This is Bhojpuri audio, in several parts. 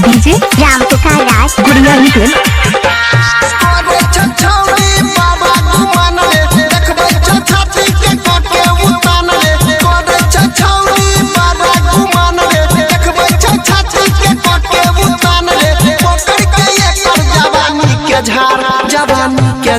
डीजे राम पुकार राज गुड़िया हिटल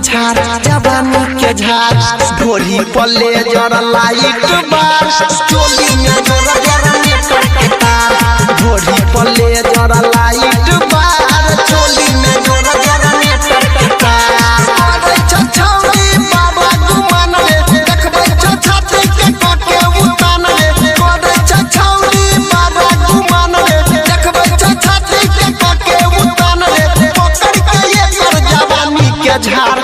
जवानी के झार ढोरी पल्ले जरा लाइट बार चोली में जोरा जरा नेटर के तार ढोरी पल्ले जरा लाइट बार चोली में जोरा जरा नेटर के तार अरे छछौरी बाबा गुमान रे देखबै छछाती के कटे उतान रे अरे छछौरी बाबा गुमान रे देखबै छछाती के कटे उतान रे पकड़ के एकर जवानी के झार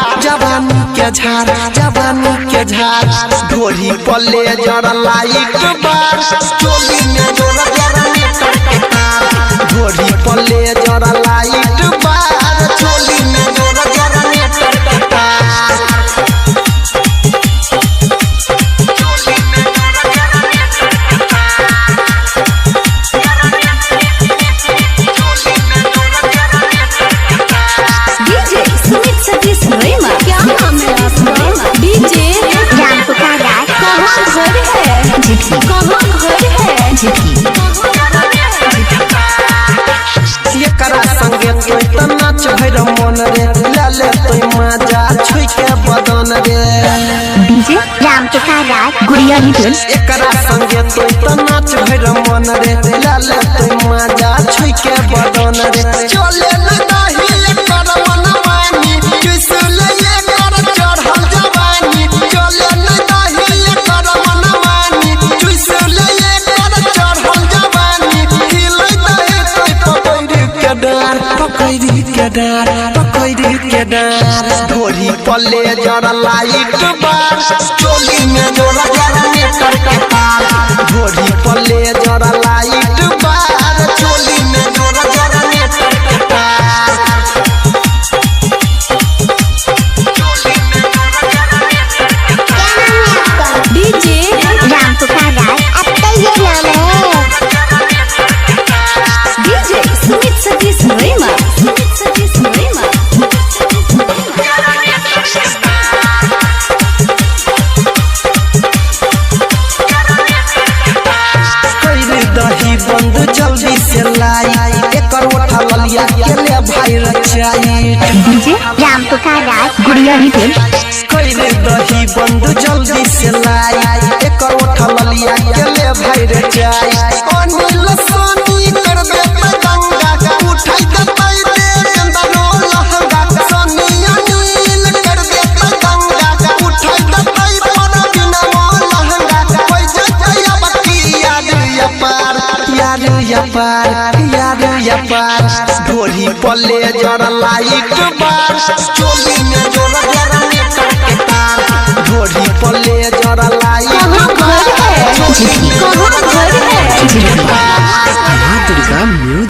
ढोरी पल्ले जरा लाइट बार चोली में जोरा जरा नेटर के तार ढोरी पल्ले जरा लाइट बार चोली में जोरा जरा नेटर के तार डीजे सुमित सतीश रोइमा क्या नाम है आपका डीजे राम पुकार राज कहाँ घर है झिटकी कहाँ घर है झिटकी एकरा संगे तोय त नाच भैर मन रे लाले तोय मजा छुई के बदन रे डीजे राम पुकार राज गुड़िया हिटल एकरा संगे तोय त नाच भैर मन रे लाले तोय मजा छुई के बदन रे चले नहीं एकर मन मानी किसले एकर चढ़ल जवानी चले नहीं एकर मन मानी किसले एकर चढ़ल जवानी हिलै दे तोय पकड़ के डार ढोरी पल्ले जरा लाइट बार चोली में जोरा जरा नेटर के तार ढोरी पल्ले जरा लाइट बार चोली में जोरा जरा नेटर के तार डीजे राम पुकार राज अब तो ये नाम है डीजे सुमित सतीश रोइमा दही बंद जल्दी से लाई एकर उठा ललिया के ले भाई रचाई डीजे राम पुकार राज गुड़िया हिटल कइले दही बंद जल्दी से लाई एकर उठा ललिया के ले भाई रचाई अनिल सोनी कर दे पतंगा उठाई के पाई दे चंदनो लहंगा सोनी अनिल कर दे पतंगा उठाई के पाई पर बिना लहंगा कोई जया बत्ती याद या पार ढोरी पल्ले जरा